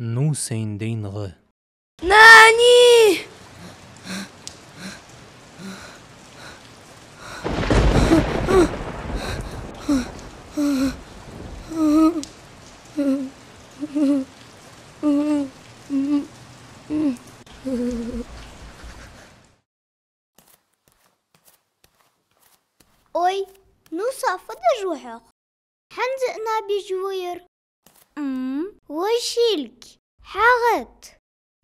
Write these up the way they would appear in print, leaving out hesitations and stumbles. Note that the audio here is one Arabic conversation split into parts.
نو سين دين غ ناني Oi, nu صافد جوحق حنزقنا بجوير وشيلك حاغت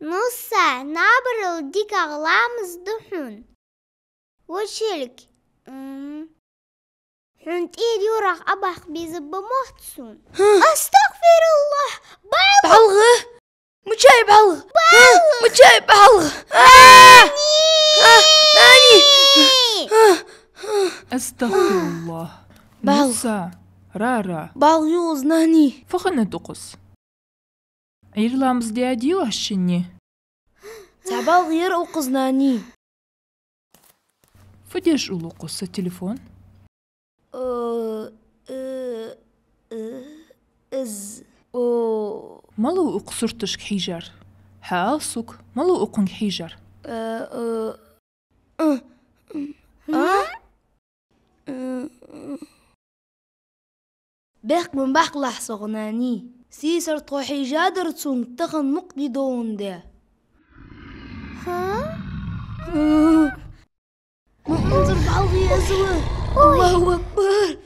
نص ساعة نعبر الديك أغلام صدحون وشيلك حنت إيدي وراق أبخ بيزب محتسون أستغفر الله بعلغة مجاي بعلغة مجاي بعلغة ناني أستغفر الله بعض. نص رارا بعلغيوز ناني فخنا تقص عيرلامز ديادي وهشني تعبال غير أوقز ناني فديش أولو قص التليفون إز مالو أقصرتش حجر حالسك مالو أقنك حجر بيخ من بحق لحصغ ناني سيسر طوحي جادر تسون تخن مقدي دون ده منظر بعضي أزوى الله أكبر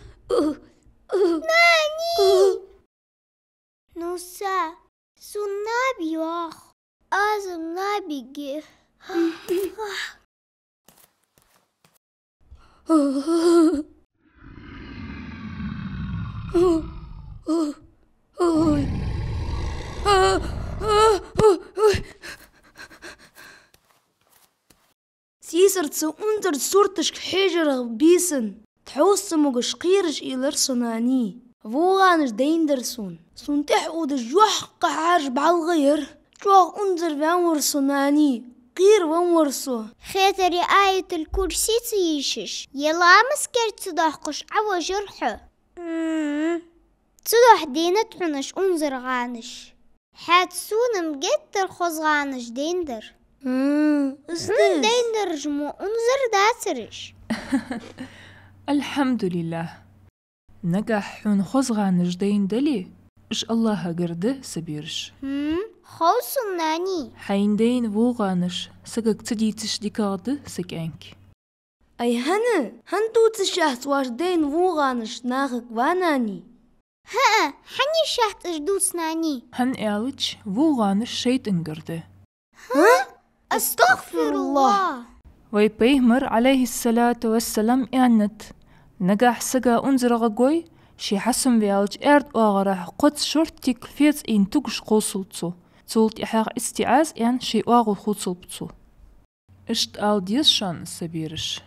نوسا سنابي واخ أزم نابي جه سيسر تسو انتر صورتش حجر بيسن تحوس مغش قيرش إلرسوناني فوغانش ديندرسون سون تحقود جوح قحارش بعالغير جوح انزر بانورسوناني قير وانورسو خيتري آية الكرسي تيشش يلا مسكر تضحقش عوا جرحه تضح دينا تحنش انزر غانش حاتسون مجتر خز غانش ديندر ديندر جمو انزر داترش الحمد لله نجح حون خزغا نجدين دلي إش الله قرده سبيرش خوصن ناني حيندين وغانش سقك تدي تشديكاده سكانك أي هنتو تشهت واردين وغانش ناغك واناني حني شهت اجدوس ناني هن إعلج وغانش شيت انقرده استغفر الله ويبيهمر عليه الصلاة والسلام إعنت نجح سقا أنزر غقوي شي حسن بيالج إرد واغرح قد شرطيك فيز إن تقش قوصلتو تولت إحاق استعاز إن شي واغو خوصلبتو إشت آل ديشان سبيرش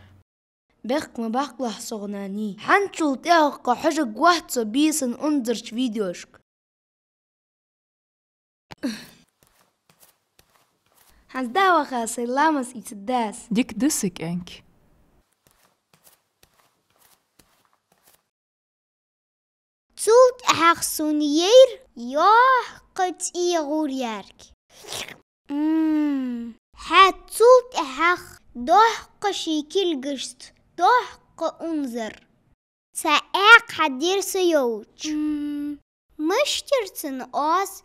بيخ ما بحق لحصغ ناني حنشول تاقا حجق وحتو بيسن انزرش فيديوشك حنز داوا خاسي لامس إتداس ديك دسك أنك تولت احاق سونيير يوه قد إيغور يارك حات تولت احاق دوح قشي كل قشت دوح قأنزر ساق حدير سيوج مشترتن أوس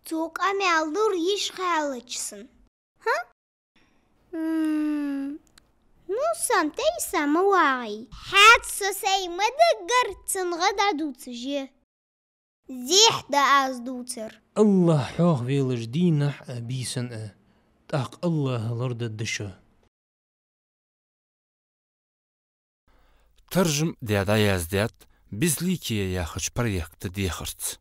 توق أمالدور يشغالجسن نوسان تيسا مواعي حات سوسي مدقرتن غدا دوتجي زيح دا آز دوتر الله حوغ فيلج دينح بيسن تاق الله لرد الدشة ترجم ديادا يازديات بزليكي يا خش بريك تديخرت